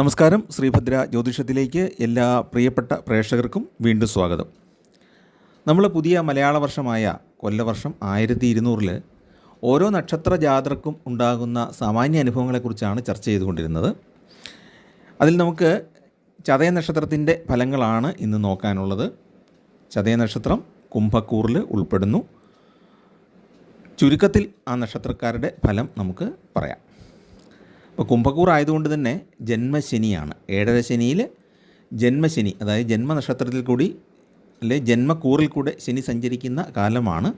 നമസ്കാരം. ശ്രീഭദ്ര ജ്യോതിഷത്തിലേക്ക് എല്ലാ പ്രിയപ്പെട്ട പ്രേക്ഷകർക്കും വീണ്ടും സ്വാഗതം. നമ്മൾ പുതിയ മലയാള വർഷമായ കൊല്ലവർഷം 1200 ഓരോ നക്ഷത്ര ജാതർക്കും ഉണ്ടാകുന്ന സാമാന്യ അനുഭവങ്ങളെക്കുറിച്ചാണ് ചർച്ച ചെയ്തുകൊണ്ടിരുന്നത്. അതിൽ നമുക്ക് ചതയ നക്ഷത്രത്തിൻ്റെ ഫലങ്ങളാണ് ഇന്ന് നോക്കാനുള്ളത്. ചതയ നക്ഷത്രം കുംഭക്കൂറിൽ ഉൾപ്പെടുന്നു. ചുരുക്കത്തിൽ ആ നക്ഷത്രക്കാരുടെ ഫലം നമുക്ക് പറയാം. ഇപ്പോൾ കുംഭക്കൂർ ആയതുകൊണ്ട് തന്നെ ജന്മശനിയാണ്. 7ാം ശനിയിൽ ജന്മശനി, അതായത് ജന്മനക്ഷത്രത്തിൽ കൂടി അല്ലെ ജന്മക്കൂറിൽ കൂടെ ശനി സഞ്ചരിക്കുന്ന കാലമാണ്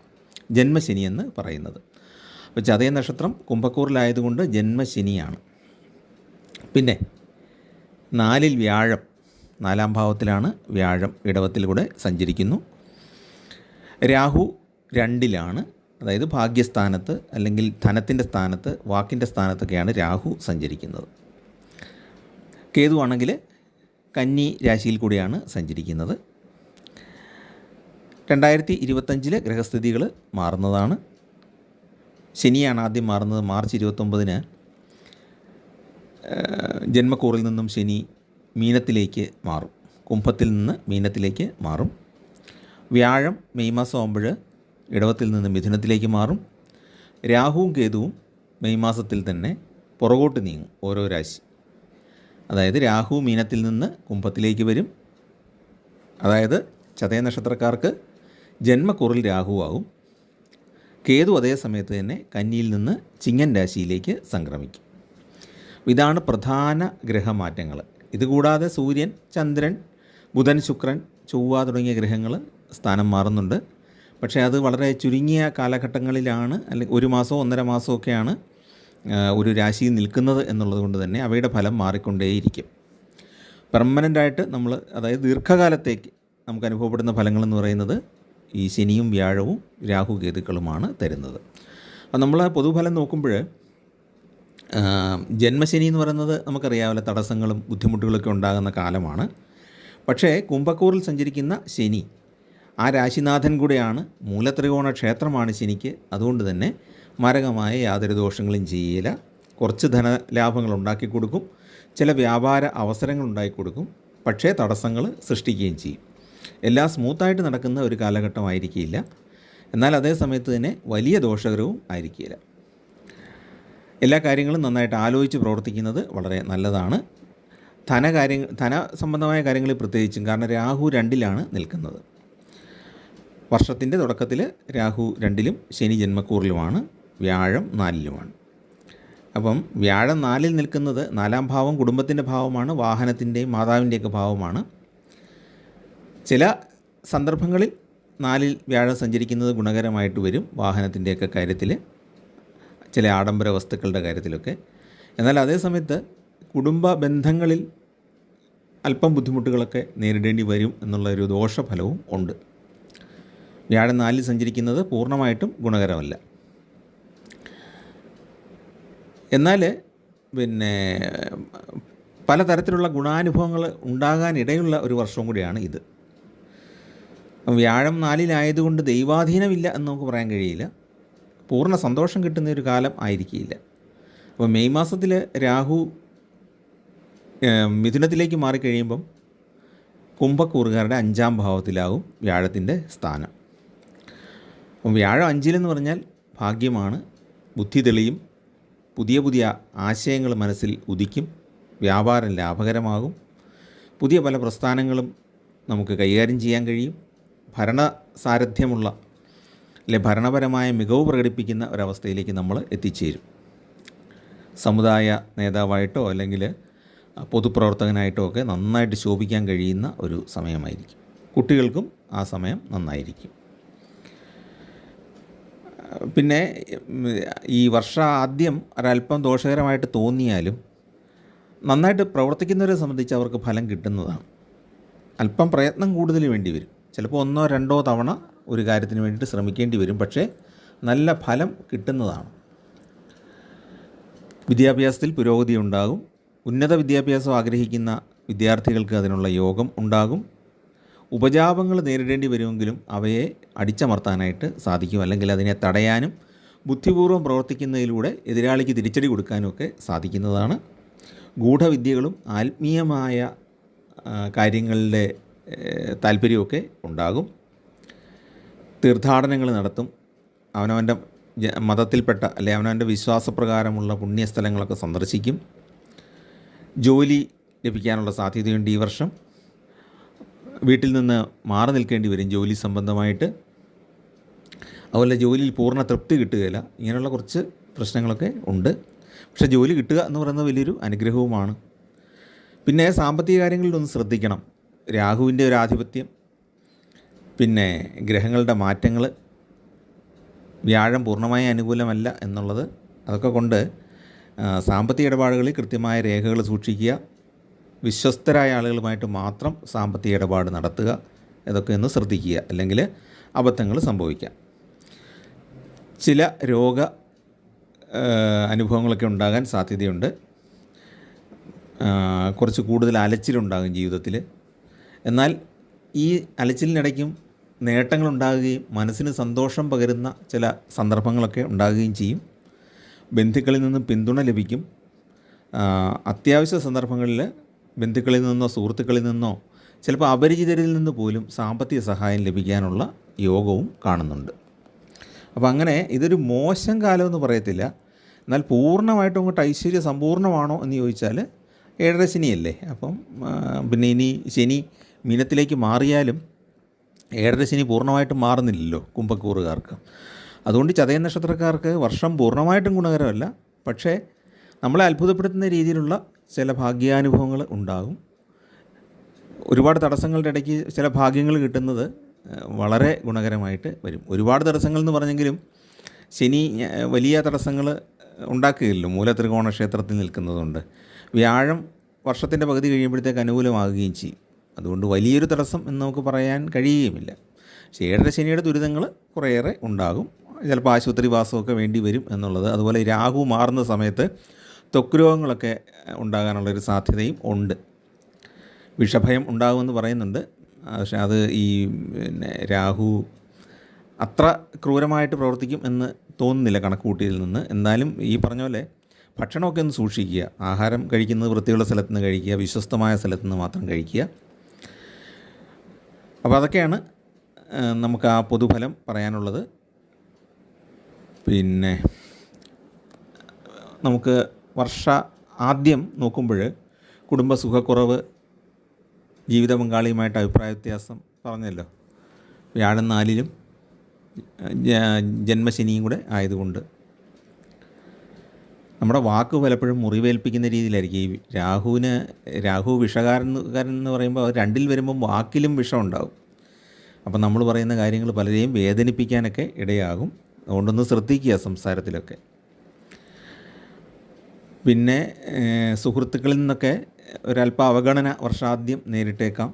ജന്മശനി എന്ന് പറയുന്നത്. അപ്പോൾ ചതയ നക്ഷത്രം കുംഭക്കൂറിലായതുകൊണ്ട് ജന്മശനിയാണ്. പിന്നെ 4ൽ വ്യാഴം, 4ാം ഭാവത്തിലാണ് വ്യാഴം ഇടവത്തിലൂടെ സഞ്ചരിക്കുന്നു. രാഹു 2ലാണ്, അതായത് ഭാഗ്യസ്ഥാനത്ത് അല്ലെങ്കിൽ ധനത്തിൻ്റെ സ്ഥാനത്ത്, വാക്കിൻ്റെ സ്ഥാനത്തൊക്കെയാണ് രാഹു സഞ്ചരിക്കുന്നത്. കേതു ആണെങ്കിൽ കന്നി രാശിയിൽ കൂടിയാണ് സഞ്ചരിക്കുന്നത്. 2025 ഗ്രഹസ്ഥിതികൾ മാറുന്നതാണ്. ശനിയാണ് ആദ്യം മാറുന്നത്. മാർച്ച് 29 ജന്മക്കൂറിൽ നിന്നും ശനി മീനത്തിലേക്ക് മാറും. കുംഭത്തിൽ നിന്ന് മീനത്തിലേക്ക് മാറും. വ്യാഴം മെയ് മാസം ആകുമ്പോൾ ഇടവത്തിൽ നിന്ന് മിഥുനത്തിലേക്ക് മാറും. രാഹുവും കേതുവും മെയ് മാസത്തിൽ തന്നെ പുറകോട്ട് നീങ്ങും ഓരോ രാശി. അതായത് രാഹു മീനത്തിൽ നിന്ന് കുംഭത്തിലേക്ക് വരും. അതായത് ചതയ നക്ഷത്രക്കാർക്ക് ജന്മക്കുറിൽ രാഹുവാകും. കേതു അതേ സമയത്ത് തന്നെ കന്നിയിൽ നിന്ന് ചിങ്ങൻ രാശിയിലേക്ക് സംക്രമിക്കും. ഇതാണ് പ്രധാന ഗ്രഹമാറ്റങ്ങൾ. ഇതുകൂടാതെ സൂര്യൻ, ചന്ദ്രൻ, ബുധൻ, ശുക്രൻ, ചൊവ്വ തുടങ്ങിയ ഗ്രഹങ്ങൾ സ്ഥാനം മാറുന്നുണ്ട്. പക്ഷേ അത് വളരെ ചുരുങ്ങിയ കാലഘട്ടങ്ങളിലാണ്, അല്ലെങ്കിൽ 1 മാസമോ 1.5 മാസമോ ഒക്കെയാണ് ഒരു രാശിയിൽ നിൽക്കുന്നത് എന്നുള്ളത് കൊണ്ട് തന്നെ അവയുടെ ഫലം മാറിക്കൊണ്ടേയിരിക്കും. പെർമനൻ്റായിട്ട് നമ്മൾ, അതായത് ദീർഘകാലത്തേക്ക് നമുക്ക് അനുഭവപ്പെടുന്ന ഫലങ്ങളെന്ന് പറയുന്നത് ഈ ശനിയും വ്യാഴവും രാഹു കേതുക്കളുമാണ് തരുന്നത്. അപ്പോൾ നമ്മൾ പൊതുഫലം നോക്കുമ്പോൾ ജന്മശനി എന്ന് പറയുന്നത് നമുക്കറിയാമല്ലോ, തടസ്സങ്ങളും ബുദ്ധിമുട്ടുകളൊക്കെ ഉണ്ടാകുന്ന കാലമാണ്. പക്ഷേ കുംഭക്കൂറിൽ സഞ്ചരിക്കുന്ന ശനി ആ രാശിനാഥൻ കൂടെയാണ്. മൂലത്രികോണ ക്ഷേത്രമാണ് ശനിക്ക്. അതുകൊണ്ട് തന്നെ മാരകമായ യാതൊരു ദോഷങ്ങളും ചെയ്യില്ല. കുറച്ച് ധനലാഭങ്ങൾ ഉണ്ടാക്കി കൊടുക്കും, ചില വ്യാപാര അവസരങ്ങൾ ഉണ്ടാക്കി കൊടുക്കും, പക്ഷേ തടസ്സങ്ങൾ സൃഷ്ടിക്കുകയും ചെയ്യും. എല്ലാം സ്മൂത്തായിട്ട് നടക്കുന്ന ഒരു കാലഘട്ടമായിരിക്കില്ല. എന്നാൽ അതേ സമയത്ത് തന്നെ വലിയ ദോഷകരവും ആയിരിക്കില്ല. എല്ലാ കാര്യങ്ങളും നന്നായിട്ട് ആലോചിച്ച് പ്രവർത്തിക്കുന്നത് വളരെ നല്ലതാണ്. ധന സംബന്ധമായ കാര്യങ്ങളിൽ പ്രത്യേകിച്ചും, കാരണം രാഹു 2ലാണ് നിൽക്കുന്നത്. വർഷത്തിൻ്റെ തുടക്കത്തിൽ രാഹു 2ലും ശനി ജന്മക്കൂറിലുമാണ്, വ്യാഴം 4ലുമാണ്. അപ്പം വ്യാഴം 4ൽ നിൽക്കുന്നത്, 4ാം ഭാവം കുടുംബത്തിൻ്റെ ഭാവമാണ്, വാഹനത്തിൻ്റെയും മാതാവിൻ്റെയൊക്കെ ഭാവമാണ്. ചില സന്ദർഭങ്ങളിൽ 4ൽ വ്യാഴം സഞ്ചരിക്കുന്നത് ഗുണകരമായിട്ട് വരും, വാഹനത്തിൻ്റെയൊക്കെ കാര്യത്തിൽ, ചില ആഡംബര വസ്തുക്കളുടെ കാര്യത്തിലൊക്കെ. എന്നാൽ അതേ സമയത്ത് കുടുംബ ബന്ധങ്ങളിൽ അല്പം ബുദ്ധിമുട്ടുകളൊക്കെ നേരിടേണ്ടി വരും എന്നുള്ളൊരു ദോഷഫലവും ഉണ്ട്. വ്യാഴം 4ൽ സഞ്ചരിക്കുന്നത് പൂർണ്ണമായിട്ടും ഗുണകരമല്ല. എന്നാൽ പലതരത്തിലുള്ള ഗുണാനുഭവങ്ങൾ ഉണ്ടാകാനിടയുള്ള ഒരു വർഷവും കൂടിയാണ് ഇത്. വ്യാഴം 4ലായതുകൊണ്ട് ദൈവാധീനമില്ല എന്ന് നമുക്ക് പറയാൻ കഴിയില്ല. പൂർണ്ണ സന്തോഷം കിട്ടുന്ന ഒരു കാലം ആയിരിക്കില്ല. അപ്പോൾ മെയ് മാസത്തിൽ രാഹു മിഥുനത്തിലേക്ക് മാറിക്കഴിയുമ്പം കുംഭക്കൂറുകാരുടെ 5ാം ഭാവത്തിലാവും വ്യാഴത്തിൻ്റെ സ്ഥാനം. അപ്പം വ്യാഴം 5ലെന്ന് പറഞ്ഞാൽ ഭാഗ്യമാണ്. ബുദ്ധി തെളിയും, പുതിയ പുതിയ ആശയങ്ങൾ മനസ്സിൽ ഉദിക്കും, വ്യാപാരം ലാഭകരമാകും, പുതിയ പല പ്രസ്ഥാനങ്ങളും നമുക്ക് കൈകാര്യം ചെയ്യാൻ കഴിയും, ഭരണസാരഥ്യമുള്ള അല്ലെ ഭരണപരമായ മികവ് പ്രകടിപ്പിക്കുന്ന ഒരവസ്ഥയിലേക്ക് നമ്മൾ എത്തിച്ചേരും. സമുദായ നേതാവായിട്ടോ അല്ലെങ്കിൽ പൊതുപ്രവർത്തകനായിട്ടോ ഒക്കെ നന്നായിട്ട് ശോഭിക്കാൻ കഴിയുന്ന ഒരു സമയമായിരിക്കും. കുട്ടികൾക്കും ആ സമയം നന്നായിരിക്കും. പിന്നെ ഈ വർഷാദ്യം ഒരല്പം ദോഷകരമായിട്ട് തോന്നിയാലും നന്നായിട്ട് പ്രവർത്തിക്കുന്നവരെ സംബന്ധിച്ച് അവർക്ക് ഫലം കിട്ടുന്നതാണ്. അല്പം പ്രയത്നം കൂടുതൽ വേണ്ടി വരും. ചിലപ്പോൾ 1-2 തവണ ഒരു കാര്യത്തിന് വേണ്ടിയിട്ട് ശ്രമിക്കേണ്ടി വരും, പക്ഷേ നല്ല ഫലം കിട്ടുന്നതാണ്. വിദ്യാഭ്യാസത്തിൽ പുരോഗതി ഉണ്ടാകും. ഉന്നത വിദ്യാഭ്യാസം ആഗ്രഹിക്കുന്ന വിദ്യാർത്ഥികൾക്ക് അതിനുള്ള യോഗം ഉണ്ടാകും. ഉപജാപങ്ങൾ നേരിടേണ്ടി വരുമെങ്കിലും അവയെ അടിച്ചമർത്താനായിട്ട് സാധിക്കും, അല്ലെങ്കിൽ അതിനെ തടയാനും ബുദ്ധിപൂർവ്വം പ്രവർത്തിക്കുന്നതിലൂടെ എതിരാളിക്ക് തിരിച്ചടി കൊടുക്കാനുമൊക്കെ സാധിക്കുന്നതാണ്. ഗൂഢവിദ്യകളും ആത്മീയമായ കാര്യങ്ങളുടെ താല്പര്യമൊക്കെ ഉണ്ടാകും. തീർത്ഥാടനങ്ങൾ നടത്തും. അവനവൻ്റെ മതത്തിൽപ്പെട്ട അല്ലെങ്കിൽ അവനവൻ്റെ വിശ്വാസപ്രകാരമുള്ള പുണ്യസ്ഥലങ്ങളൊക്കെ സന്ദർശിക്കും. ജോലി ലഭിക്കാനുള്ള സാധ്യതയുണ്ട് ഈ വർഷം. വീട്ടിൽ നിന്ന് മാറി നിൽക്കേണ്ടി വരും ജോലി സംബന്ധമായിട്ട്. അതുപോലെ ജോലിയിൽ പൂർണ്ണ തൃപ്തി കിട്ടുകയില്ല. ഇങ്ങനെയുള്ള കുറച്ച് പ്രശ്നങ്ങളൊക്കെ ഉണ്ട്. പക്ഷേ ജോലി കിട്ടുക എന്ന് പറയുന്നത് വലിയൊരു അനുഗ്രഹവുമാണ്. പിന്നെ സാമ്പത്തിക കാര്യങ്ങളിലൊന്ന് ശ്രദ്ധിക്കണം. രാഹുവിൻ്റെ ഒരു ആധിപത്യം, പിന്നെ ഗ്രഹങ്ങളുടെ മാറ്റങ്ങൾ, വ്യാഴം പൂർണ്ണമായി അനുകൂലമല്ല എന്നുള്ളത്, അതൊക്കെ കൊണ്ട് സാമ്പത്തിക ഇടപാടുകളിൽ കൃത്യമായ രേഖകൾ സൂക്ഷിക്കുക. വിശ്വസ്തരായ ആളുകളുമായിട്ട് മാത്രം സാമ്പത്തിക ഇടപാട് നടത്തുക. ഇതൊക്കെ ഒന്ന് ശ്രദ്ധിക്കുക, അല്ലെങ്കിൽ അബദ്ധങ്ങൾ സംഭവിക്കാം. ചില രോഗ അനുഭവങ്ങളൊക്കെ ഉണ്ടാകാൻ സാധ്യതയുണ്ട്. കുറച്ച് കൂടുതൽ അലച്ചിലുണ്ടാകും ജീവിതത്തിൽ. എന്നാൽ ഈ അലച്ചിലിനിടയ്ക്കും നേട്ടങ്ങളുണ്ടാകുകയും മനസ്സിന് സന്തോഷം പകരുന്ന ചില സന്ദർഭങ്ങളൊക്കെ ഉണ്ടാകുകയും ചെയ്യും. ബന്ധുക്കളിൽ നിന്നും പിന്തുണ ലഭിക്കും. അത്യാവശ്യ സന്ദർഭങ്ങളിൽ ബന്ധുക്കളിൽ നിന്നോ സുഹൃത്തുക്കളിൽ നിന്നോ ചിലപ്പോൾ അപരിചിതരിൽ നിന്ന് പോലും സാമ്പത്തിക സഹായം ലഭിക്കാനുള്ള യോഗവും കാണുന്നുണ്ട്. അപ്പോൾ അങ്ങനെ ഇതൊരു മോശം കാലമെന്ന് പറയത്തില്ല. എന്നാൽ പൂർണ്ണമായിട്ടും അങ്ങോട്ട് ഐശ്വര്യ സമ്പൂർണ്ണമാണോ എന്ന് ചോദിച്ചാൽ 7.5 ശനിയല്ലേ. അപ്പം പിന്നെ ഇനി ശനി മീനത്തിലേക്ക് മാറിയാലും 7.5 ശനി പൂർണ്ണമായിട്ടും മാറുന്നില്ലല്ലോ കുംഭക്കൂറുകാർക്ക്. അതുകൊണ്ട് ചതയ നക്ഷത്രക്കാർക്ക് വർഷം പൂർണ്ണമായിട്ടും ഗുണകരമല്ല. പക്ഷേ നമ്മളെ അത്ഭുതപ്പെടുത്തുന്ന രീതിയിലുള്ള ചില ഭാഗ്യാനുഭവങ്ങൾ ഉണ്ടാകും. ഒരുപാട് തടസ്സങ്ങളുടെ ഇടയ്ക്ക് ചില ഭാഗ്യങ്ങൾ കിട്ടുന്നത് വളരെ ഗുണകരമായിട്ട് വരും. ഒരുപാട് തടസ്സങ്ങൾ എന്ന് പറഞ്ഞെങ്കിലും ശനി വലിയ തടസ്സങ്ങൾ ഉണ്ടാക്കുകയില്ലല്ലോ മൂലത്രികോണ ക്ഷേത്രത്തിൽ നിൽക്കുന്നതുകൊണ്ട്. വ്യാഴം വർഷത്തിൻ്റെ പകുതി കഴിയുമ്പോഴത്തേക്ക് അനുകൂലമാകുകയും ചെയ്യും. അതുകൊണ്ട് വലിയൊരു തടസ്സം എന്ന് നമുക്ക് പറയാൻ കഴിയുകയുമില്ല. പക്ഷേ 7.5 ശനിയുടെ ദുരിതങ്ങൾ കുറേയേറെ ഉണ്ടാകും. ചിലപ്പോൾ ആശുപത്രി വാസമൊക്കെ വേണ്ടി വരും എന്നുള്ളത്. അതുപോലെ രാഹു മാറുന്ന സമയത്ത് ത്വക്ക് രോഗങ്ങളൊക്കെ ഉണ്ടാകാനുള്ളൊരു സാധ്യതയും ഉണ്ട്. വിഷഭയം ഉണ്ടാകുമെന്ന് പറയുന്നുണ്ട്. പക്ഷേ അത് ഈ രാഹു അത്ര ക്രൂരമായിട്ട് പ്രവർത്തിക്കും എന്ന് തോന്നുന്നില്ല കണക്കുകൂട്ടിയതിൽ നിന്ന്. എന്നാലും ഈ പറഞ്ഞ പോലെ ഭക്ഷണമൊക്കെ ഒന്ന് സൂക്ഷിക്കുക. ആഹാരം കഴിക്കുന്നത് വൃത്തിയുള്ള സ്ഥലത്ത് നിന്ന് കഴിക്കുക, വിശ്വസ്തമായ സ്ഥലത്ത് നിന്ന് മാത്രം കഴിക്കുക. അപ്പോൾ അതൊക്കെയാണ് നമുക്ക് ആ പൊതുഫലം പറയാനുള്ളത്. പിന്നെ നമുക്ക് ആദ്യം നോക്കുമ്പോൾ കുടുംബസുഖക്കുറവ്, ജീവിത പങ്കാളിയുമായിട്ട് അഭിപ്രായ വ്യത്യാസം പറഞ്ഞല്ലോ. വ്യാഴം 4-ലും ജന്മശനിയും കൂടെ ആയതുകൊണ്ട് നമ്മുടെ വാക്ക് പലപ്പോഴും മുറിവേൽപ്പിക്കുന്ന രീതിയിലായിരിക്കും. ഈ രാഹു വിഷകാരൻ എന്ന് പറയുമ്പോൾ അത് 2-ൽ വരുമ്പം വാക്കിലും വിഷം ഉണ്ടാകും. അപ്പം നമ്മൾ പറയുന്ന കാര്യങ്ങൾ പലരെയും വേദനിപ്പിക്കാനൊക്കെ ഇടയാകും. അതുകൊണ്ടൊന്ന് ശ്രദ്ധിക്കുക സംസാരത്തിലൊക്കെ. പിന്നെ സുഹൃത്തുക്കളിൽ നിന്നൊക്കെ ഒരല്പം അവഗണന വർഷാദ്യം നേരിട്ടേക്കാം.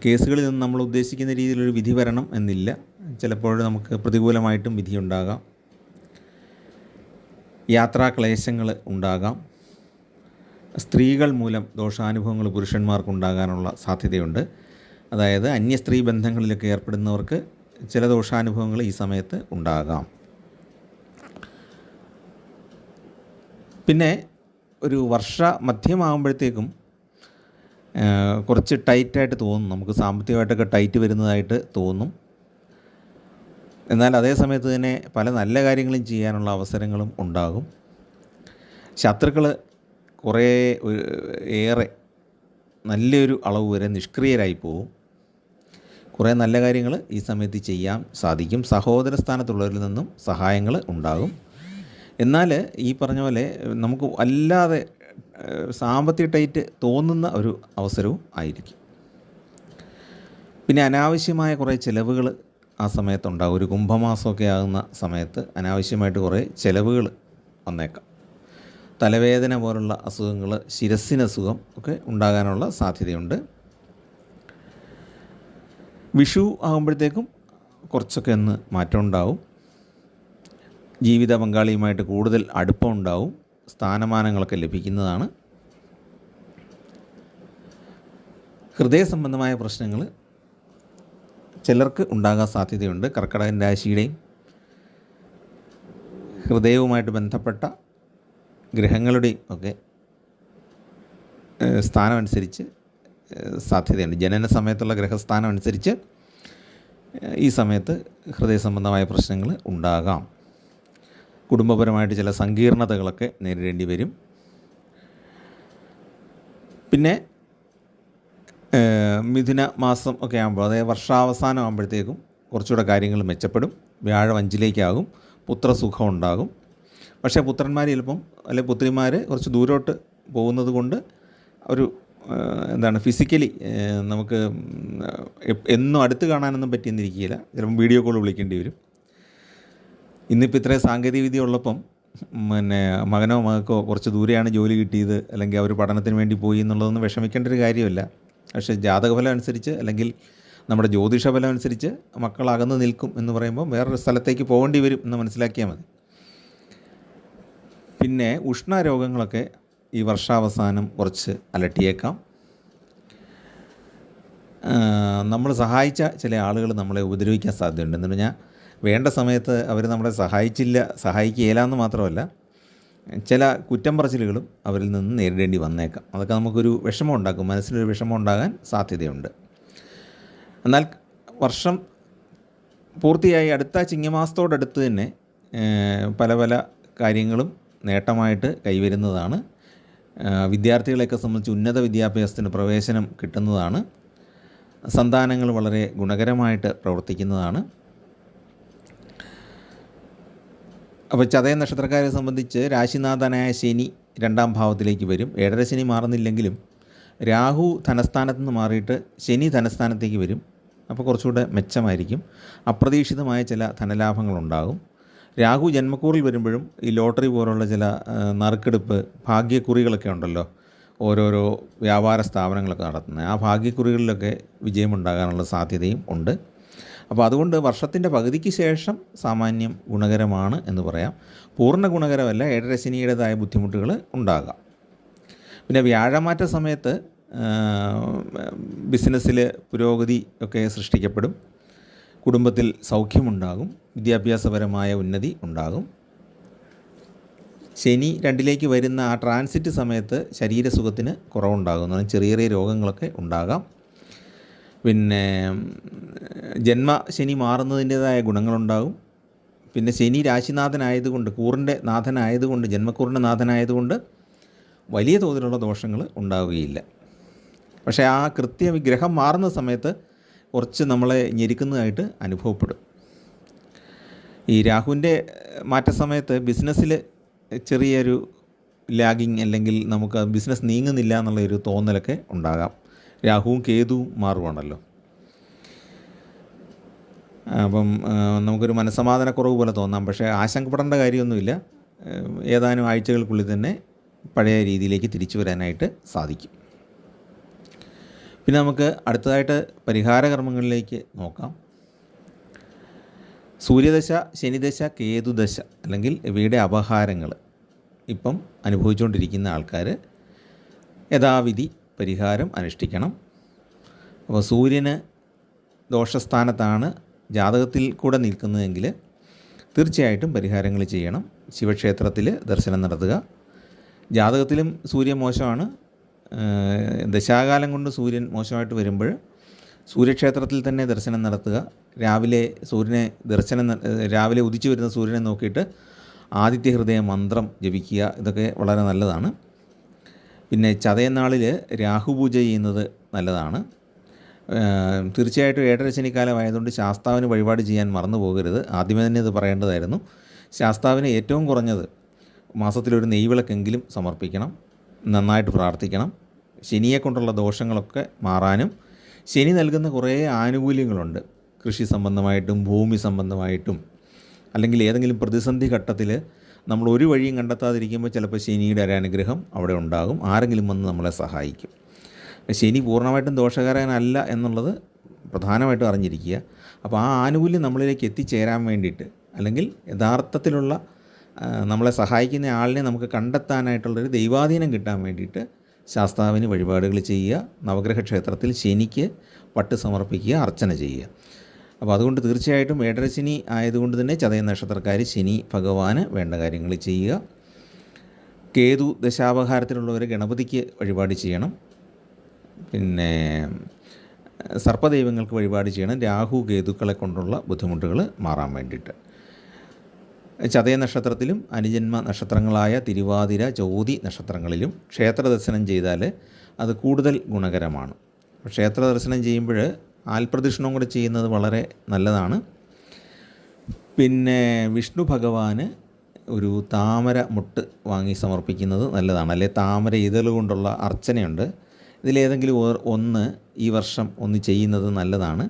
കേസുകളിൽ നിന്ന് നമ്മൾ ഉദ്ദേശിക്കുന്ന രീതിയിലൊരു വിധി വരണം എന്നില്ല. ചിലപ്പോൾ നമുക്ക് പ്രതികൂലമായിട്ടും വിധിയുണ്ടാകാം. യാത്രാക്ലേശങ്ങൾ ഉണ്ടാകാം. സ്ത്രീകൾ മൂലം ദോഷാനുഭവങ്ങൾ പുരുഷന്മാർക്കുണ്ടാകാനുള്ള സാധ്യതയുണ്ട്. അതായത് അന്യസ്ത്രീ ബന്ധങ്ങളിലൊക്കെ ഏർപ്പെടുന്നവർക്ക് ചില ദോഷാനുഭവങ്ങൾ ഈ സമയത്ത് ഉണ്ടാകാം. പിന്നെ ഒരു മധ്യമാകുമ്പോഴത്തേക്കും കുറച്ച് ടൈറ്റായിട്ട് തോന്നും. നമുക്ക് സാമ്പത്തികമായിട്ടൊക്കെ ടൈറ്റ് വരുന്നതായിട്ട് തോന്നും. എന്നാൽ അതേ സമയത്ത് തന്നെ പല നല്ല കാര്യങ്ങളും ചെയ്യാനുള്ള അവസരങ്ങളും ഉണ്ടാകും. ശത്രുക്കൾ ഏറെ നല്ലൊരു അളവ് വരെ നിഷ്ക്രിയരായി പോകും. കുറേ നല്ല കാര്യങ്ങൾ ഈ സമയത്ത് ചെയ്യാൻ സാധിക്കും. സഹോദര സ്ഥാനത്തുള്ളവരിൽ നിന്നും സഹായങ്ങൾ ഉണ്ടാകും. എന്നാൽ ഈ പറഞ്ഞ പോലെ നമുക്ക് വല്ലാതെ സാമ്പത്തിക ടൈറ്റ് തോന്നുന്ന ഒരു അവസരവും ആയിരിക്കും. പിന്നെ അനാവശ്യമായ കുറേ ചിലവുകൾ ആ സമയത്തുണ്ടാകും. ഒരു കുംഭമാസമൊക്കെ ആകുന്ന സമയത്ത് അനാവശ്യമായിട്ട് കുറേ ചിലവുകൾ വന്നേക്കാം. തലവേദന പോലുള്ള അസുഖങ്ങൾ, ശിരസ്സിനസുഖം ഒക്കെ ഉണ്ടാകാനുള്ള സാധ്യതയുണ്ട്. വിഷു ആകുമ്പോഴത്തേക്കും കുറച്ചൊക്കെ ഒന്ന് മാറ്റം ഉണ്ടാവും. ജീവിത പങ്കാളിയുമായിട്ട് കൂടുതൽ അടുപ്പം ഉണ്ടാവും. സ്ഥാനമാനങ്ങളൊക്കെ ലഭിക്കുന്നതാണ്. ഹൃദയ സംബന്ധമായ പ്രശ്നങ്ങൾ ചിലർക്ക് ഉണ്ടാകാൻ സാധ്യതയുണ്ട്. കർക്കിടകൻ രാശിയുടെയും ഹൃദയവുമായിട്ട് ബന്ധപ്പെട്ട ഗ്രഹങ്ങളുടെയും ഒക്കെ സ്ഥാനം അനുസരിച്ച് സാധ്യതയുണ്ട്. ജനന സമയത്തുള്ള ഗ്രഹസ്ഥാനം അനുസരിച്ച് ഈ സമയത്ത് ഹൃദയ സംബന്ധമായ പ്രശ്നങ്ങൾ ഉണ്ടാകാം. കുടുംബപരമായിട്ട് ചില സങ്കീർണതകളൊക്കെ നേരിടേണ്ടി വരും. പിന്നെ മിഥുന മാസം ഒക്കെ ആകുമ്പോൾ, അതായത് വർഷാവസാനം ആകുമ്പോഴത്തേക്കും കുറച്ചുകൂടെ കാര്യങ്ങൾ മെച്ചപ്പെടും. വ്യാഴം 5ലേക്കാകും, പുത്രസുഖം ഉണ്ടാകും. പക്ഷേ പുത്രന്മാർ ചിലപ്പം അല്ലെങ്കിൽ പുത്രിമാർ കുറച്ച് ദൂരോട്ട് പോകുന്നത് കൊണ്ട് ഒരു ഫിസിക്കലി നമുക്ക് എന്നും അടുത്ത് കാണാനൊന്നും പറ്റിയെന്നിരിക്കുകയില്ല. ചിലപ്പം വീഡിയോ കോൾ വിളിക്കേണ്ടി വരും. ഇന്നിപ്പോൾ ഇത്രയും സാങ്കേതികവിദ്യ ഉള്ളപ്പം മകനോ മകൾക്കോ കുറച്ച് ദൂരെയാണ് ജോലി കിട്ടിയത്, അല്ലെങ്കിൽ അവർ പഠനത്തിന് വേണ്ടി പോയി എന്നുള്ളതൊന്നും വിഷമിക്കേണ്ട ഒരു കാര്യമല്ല. പക്ഷേ ജാതകഫലം അനുസരിച്ച് അല്ലെങ്കിൽ നമ്മുടെ ജ്യോതിഷഫലം അനുസരിച്ച് മക്കൾ അകന്ന് നിൽക്കും എന്ന് പറയുമ്പോൾ വേറൊരു സ്ഥലത്തേക്ക് പോകേണ്ടി വരും എന്ന് മനസ്സിലാക്കിയാൽ മതി. പിന്നെ ഉഷ്ണരോഗങ്ങളൊക്കെ ഈ വർഷാവസാനം കുറച്ച് അലട്ടിയേക്കാം. നമ്മൾ സഹായിച്ച ചില ആളുകൾ നമ്മളെ ഉപദ്രവിക്കാൻ സാധ്യതയുണ്ട്. എന്ന് പറഞ്ഞാൽ വേണ്ട സമയത്ത് അവർ നമ്മളെ സഹായിക്കുകയില്ല എന്ന് മാത്രമല്ല, ചില കുറ്റം പറച്ചിലുകളും അവരിൽ നിന്ന് നേരിടേണ്ടി വന്നേക്കാം. അതൊക്കെ നമുക്കൊരു വിഷമം ഉണ്ടാക്കും, മനസ്സിലൊരു വിഷമം ഉണ്ടാകാൻ സാധ്യതയുണ്ട്. എന്നാൽ വർഷം പൂർത്തിയായി അടുത്ത ചിങ്ങമാസത്തോടടുത്ത് തന്നെ പല പല കാര്യങ്ങളും നേട്ടമായിട്ട് കൈവരുന്നതാണ്. വിദ്യാർത്ഥികളെയൊക്കെ സംബന്ധിച്ച് ഉന്നത വിദ്യാഭ്യാസത്തിന് പ്രവേശനം കിട്ടുന്നതാണ്. സന്താനങ്ങൾ വളരെ ഗുണകരമായിട്ട് പ്രവർത്തിക്കുന്നതാണ്. അപ്പോൾ ചതയ നക്ഷത്രക്കാരെ സംബന്ധിച്ച് രാശിനാഥനായ ശനി 2ാം ഭാവത്തിലേക്ക് വരും. 7ര ശനി മാറുന്നില്ലെങ്കിലും രാഹു ധനസ്ഥാനത്ത് നിന്ന് മാറിയിട്ട് ശനി ധനസ്ഥാനത്തേക്ക് വരും. അപ്പോൾ കുറച്ചുകൂടെ മെച്ചമായിരിക്കും. അപ്രതീക്ഷിതമായ ചില ധനലാഭങ്ങളുണ്ടാകും. രാഹു ജന്മക്കൂറിൽ വരുമ്പോഴും ഈ ലോട്ടറി പോലുള്ള ചില നറുക്കെടുപ്പ് ഭാഗ്യക്കുറികളൊക്കെ ഉണ്ടല്ലോ, ഓരോരോ വ്യാപാര സ്ഥാപനങ്ങളൊക്കെ നടത്തുന്നത്, ആ ഭാഗ്യക്കുറികളിലൊക്കെ വിജയമുണ്ടാകാനുള്ള സാധ്യതയും ഉണ്ട്. അപ്പോൾ അതുകൊണ്ട് വർഷത്തിൻ്റെ പകുതിക്ക് ശേഷം സാമാന്യം ഗുണകരമാണ് എന്ന് പറയാം. പൂർണ്ണ ഗുണകരമല്ല, 7ര ശനിയുടേതായ ബുദ്ധിമുട്ടുകൾ ഉണ്ടാകാം. പിന്നെ വ്യാഴമാറ്റ സമയത്ത് ബിസിനസ്സിൽ പുരോഗതി ഒക്കെ സൃഷ്ടിക്കപ്പെടും. കുടുംബത്തിൽ സൗഖ്യമുണ്ടാകും. വിദ്യാഭ്യാസപരമായ ഉന്നതി ഉണ്ടാകും. ശനി 2ലേക്ക് വരുന്ന ആ ട്രാൻസിറ്റ് സമയത്ത് ശരീരസുഖത്തിന് കുറവുണ്ടാകും. ചെറിയ ചെറിയ രോഗങ്ങളൊക്കെ ഉണ്ടാകാം. പിന്നെ ജന്മശനി മാറുന്നതിൻ്റേതായ ഗുണങ്ങളുണ്ടാകും. പിന്നെ ശനി രാശിനാഥനായതുകൊണ്ട്, കൂറിൻ്റെ നാഥനായതുകൊണ്ട്, ജന്മക്കൂറിൻ്റെ നാഥനായതുകൊണ്ട് വലിയ തോതിലുള്ള ദോഷങ്ങൾ ഉണ്ടാവുകയില്ല. പക്ഷേ ആ ഗ്രഹം മാറുന്ന സമയത്ത് കുറച്ച് നമ്മളെ ഞെരുക്കുന്നതായിട്ട് അനുഭവപ്പെടും. ഈ രാഹുവിൻ്റെ മാറ്റസമയത്ത് ബിസിനസ്സിൽ ചെറിയൊരു ലാഗിങ്, അല്ലെങ്കിൽ നമുക്ക് ബിസിനസ് നീങ്ങുന്നില്ല എന്നുള്ളൊരു തോന്നലൊക്കെ ഉണ്ടാകാം. രാഹുവും കേതുവും മാറുവാണല്ലോ. അപ്പം നമുക്കൊരു മനസ്സമാധാനക്കുറവ് പോലെ തോന്നാം. പക്ഷേ ആശങ്കപ്പെടേണ്ട കാര്യമൊന്നുമില്ല. ഏതാനും ആഴ്ചകൾക്കുള്ളിൽ തന്നെ പഴയ രീതിയിലേക്ക് തിരിച്ചു വരാനായിട്ട് സാധിക്കും. പിന്നെ നമുക്ക് അടുത്തതായിട്ട് പരിഹാര കർമ്മങ്ങളിലേക്ക് നോക്കാം. സൂര്യദശ, ശനിദശ, കേതുദശ അല്ലെങ്കിൽ ഇവയുടെ അപഹാരങ്ങൾ ഇപ്പം അനുഭവിച്ചുകൊണ്ടിരിക്കുന്ന ആൾക്കാർ യഥാവിധി പരിഹാരം അനുഷ്ഠിക്കണം. അപ്പോൾ സൂര്യന് ദോഷസ്ഥാനത്താണ് ജാതകത്തിൽ കൂടെ നിൽക്കുന്നതെങ്കിൽ തീർച്ചയായിട്ടും പരിഹാരങ്ങൾ ചെയ്യണം. ശിവക്ഷേത്രത്തിൽ ദർശനം നടത്തുക. ജാതകത്തിലും സൂര്യൻ മോശമാണ്. ദശാകാലം കൊണ്ട് സൂര്യൻ മോശമായിട്ട് വരുമ്പോൾ സൂര്യക്ഷേത്രത്തിൽ തന്നെ ദർശനം നടത്തുക. രാവിലെ ഉദിച്ചു വരുന്ന സൂര്യനെ നോക്കിയിട്ട് ആദിത്യഹൃദയ മന്ത്രം ജപിക്കുക. ഇതൊക്കെ വളരെ നല്ലതാണ്. പിന്നെ ചതയനാളിൽ രാഹുപൂജ ചെയ്യുന്നത് നല്ലതാണ്. തീർച്ചയായിട്ടും 7ര ശനിക്കാലമായതുകൊണ്ട് ശാസ്താവിന് വഴിപാട് ചെയ്യാൻ മറന്നു പോകരുത്. ആദ്യമേ തന്നെ ഇത് പറയേണ്ടതായിരുന്നു. ശാസ്താവിന് ഏറ്റവും കുറഞ്ഞത് മാസത്തിലൊരു നെയ്വിളക്കെങ്കിലും സമർപ്പിക്കണം. നന്നായിട്ട് പ്രാർത്ഥിക്കണം. ശനിയെക്കൊണ്ടുള്ള ദോഷങ്ങളൊക്കെ മാറാനും ശനി നൽകുന്ന കുറേ ആനുകൂല്യങ്ങളുണ്ട്. കൃഷി സംബന്ധമായിട്ടും ഭൂമി സംബന്ധമായിട്ടും, അല്ലെങ്കിൽ ഏതെങ്കിലും പ്രതിസന്ധി ഘട്ടത്തിൽ നമ്മൾ ഒരു വഴിയും കണ്ടെത്താതിരിക്കുമ്പോൾ ചിലപ്പോൾ ശനിയുടെ ഒരു അനുഗ്രഹം അവിടെ ഉണ്ടാകും. ആരെങ്കിലും വന്ന് നമ്മളെ സഹായിക്കും. ശനി പൂർണ്ണമായിട്ടും ദോഷകരനല്ല എന്നുള്ളത് പ്രധാനമായിട്ടും അറിഞ്ഞിരിക്കുക. അപ്പോൾ ആ ആനുകൂല്യം നമ്മളിലേക്ക് എത്തിച്ചേരാൻ വേണ്ടിയിട്ട്, അല്ലെങ്കിൽ യഥാർത്ഥത്തിലുള്ള നമ്മളെ സഹായിക്കുന്ന ആളിനെ നമുക്ക് കണ്ടെത്താനായിട്ടുള്ളൊരു ദൈവാധീനം കിട്ടാൻ വേണ്ടിയിട്ട് ശാസ്താവിന് വഴിപാടുകൾ ചെയ്യുക. നവഗ്രഹ ക്ഷേത്രത്തിൽ ശനിക്ക് പട്ട് സമർപ്പിക്കുക, അർച്ചന ചെയ്യുക. അപ്പോൾ അതുകൊണ്ട് തീർച്ചയായിട്ടും 7ര ശനി ആയതുകൊണ്ട് തന്നെ ചതയ നക്ഷത്രക്കാർ ശനി ഭഗവാന് വേണ്ട കാര്യങ്ങൾ ചെയ്യുക. കേതു ദശാപഹാരത്തിലുള്ളവർ ഗണപതിക്ക് വഴിപാട് ചെയ്യണം. പിന്നെ സർപ്പദൈവങ്ങൾക്ക് വഴിപാട് ചെയ്യണം, രാഹു കേതുക്കളെ കൊണ്ടുള്ള ബുദ്ധിമുട്ടുകൾ മാറാൻ വേണ്ടിയിട്ട്. ചതയ നക്ഷത്രത്തിലും അനുജന്മ നക്ഷത്രങ്ങളായ തിരുവാതിര, ചോതി നക്ഷത്രങ്ങളിലും ക്ഷേത്ര ദർശനം ചെയ്താൽ അത് കൂടുതൽ ഗുണകരമാണ്. ക്ഷേത്ര ദർശനം ചെയ്യുമ്പോൾ ആൽപ്രദക്ഷിണം കൂടെ ചെയ്യുന്നത് വളരെ നല്ലതാണ്. പിന്നെ വിഷ്ണു ഭഗവാന് ഒരു താമര മുട്ട് വാങ്ങി സമർപ്പിക്കുന്നത് നല്ലതാണ്. അല്ലെങ്കിൽ താമര ഇതൾ കൊണ്ടുള്ള അർച്ചനയുണ്ട്. ഇതിലേതെങ്കിലും ഒന്ന് ഈ വർഷം ഒന്ന് ചെയ്യുന്നത് നല്ലതാണ്.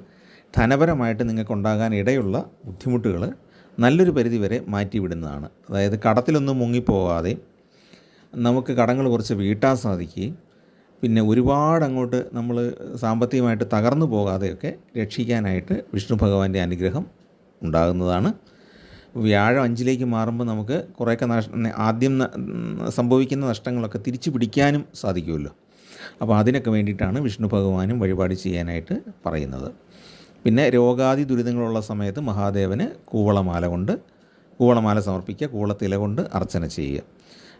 ധനപരമായിട്ട് നിങ്ങൾക്കുണ്ടാകാൻ ഇടയുള്ള ബുദ്ധിമുട്ടുകൾ നല്ലൊരു പരിധിവരെ മാറ്റിവിടുന്നതാണ്. അതായത് കടത്തിലൊന്നും മുങ്ങിപ്പോകാതെ നമുക്ക് കടങ്ങൾ കുറച്ച് വീട്ടാൻ സാധിക്കുകയും പിന്നെ ഒരുപാട് അങ്ങോട്ട് നമ്മൾ സാമ്പത്തികമായിട്ട് തകർന്നു പോകാതെയൊക്കെ രക്ഷിക്കാനായിട്ട് വിഷ്ണു ഭഗവാന്റെ അനുഗ്രഹം ഉണ്ടാകുന്നതാണ്. വ്യാഴം 5ലേക്ക് മാറുമ്പോൾ നമുക്ക് കുറേയൊക്കെ ആദ്യം സംഭവിക്കുന്ന നഷ്ടങ്ങളൊക്കെ തിരിച്ചു പിടിക്കാനും സാധിക്കുമല്ലോ. അപ്പോൾ അതിനൊക്കെ വേണ്ടിയിട്ടാണ് വിഷ്ണു ഭഗവാനും വഴിപാട് ചെയ്യാനായിട്ട് പറയുന്നത്. പിന്നെ രോഗാദി ദുരിതങ്ങളുള്ള സമയത്ത് മഹാദേവന് കൂവളമാല സമർപ്പിക്കുക, കൂവളത്തില കൊണ്ട് അർച്ചന ചെയ്യുക.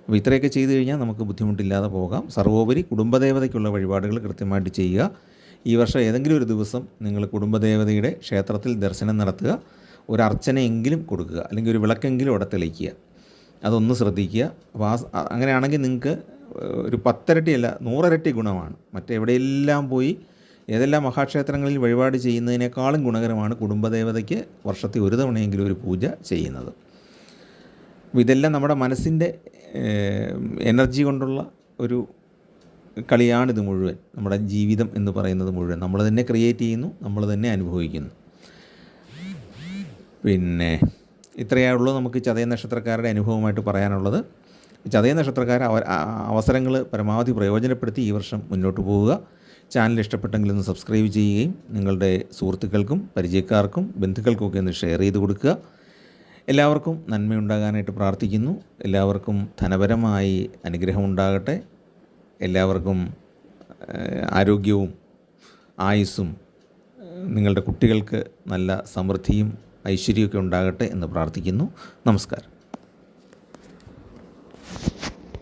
അപ്പോൾ ഇത്രയൊക്കെ ചെയ്തു കഴിഞ്ഞാൽ നമുക്ക് ബുദ്ധിമുട്ടില്ലാതെ പോകാം. സർവോപരി കുടുംബദേവതയ്ക്കുള്ള വഴിപാടുകൾ കൃത്യമായിട്ട് ചെയ്യുക. ഈ വർഷം ഏതെങ്കിലും ഒരു ദിവസം നിങ്ങൾ കുടുംബദേവതയുടെ ക്ഷേത്രത്തിൽ ദർശനം നടത്തുക, ഒരു അർച്ചനയെങ്കിലും കൊടുക്കുക, അല്ലെങ്കിൽ ഒരു വിളക്കെങ്കിലും അവിടെ തെളിയിക്കുക. അതൊന്ന് ശ്രദ്ധിക്കുക. അപ്പോൾ അങ്ങനെയാണെങ്കിൽ നിങ്ങൾക്ക് ഒരു 10 ഇരട്ടിയല്ല 100 ഇരട്ടി ഗുണമാണ്. മറ്റെവിടെയെല്ലാം പോയി ഏതെല്ലാം മഹാക്ഷേത്രങ്ങളിൽ വഴിപാട് ചെയ്യുന്നതിനേക്കാളും ഗുണകരമാണ് കുടുംബദേവതയ്ക്ക് വർഷത്തിൽ ഒരു തവണയെങ്കിലും ഒരു പൂജ ചെയ്യുന്നത്. ഇതെല്ലാം നമ്മുടെ മനസ്സിൻ്റെ എനർജി കൊണ്ടുള്ള ഒരു കളിയാണിത് മുഴുവൻ. നമ്മുടെ ജീവിതം എന്ന് പറയുന്നത് മുഴുവൻ നമ്മൾ തന്നെ ക്രിയേറ്റ് ചെയ്യുന്നു, നമ്മൾ തന്നെ അനുഭവിക്കുന്നു. പിന്നെ ഇത്രയേ ഉള്ളൂ നമുക്ക് ചതയ നക്ഷത്രക്കാരുടെ അനുഭവമായിട്ട് പറയാനുള്ളത്. ചതയ നക്ഷത്രക്കാർ അവസരങ്ങൾ പരമാവധി പ്രയോജനപ്പെടുത്തി ഈ വർഷം മുന്നോട്ട് പോവുക. ചാനൽ ഇഷ്ടപ്പെട്ടെങ്കിൽ ഒന്ന് സബ്സ്ക്രൈബ് ചെയ്യുകയും നിങ്ങളുടെ സുഹൃത്തുക്കൾക്കും പരിചയക്കാർക്കും ബന്ധുക്കൾക്കുമൊക്കെ ഒന്ന് ഷെയർ ചെയ്ത് കൊടുക്കുക. എല്ലാവർക്കും നന്മയുണ്ടാകാനായിട്ട് പ്രാർത്ഥിക്കുന്നു. എല്ലാവർക്കും ധനപരമായി അനുഗ്രഹം ഉണ്ടാകട്ടെ. എല്ലാവർക്കും ആരോഗ്യവും ആയുസ്സും നിങ്ങളുടെ കുട്ടികൾക്ക് നല്ല സമൃദ്ധിയും ഐശ്വര്യമൊക്കെ ഉണ്ടാകട്ടെ എന്ന് പ്രാർത്ഥിക്കുന്നു. നമസ്കാരം.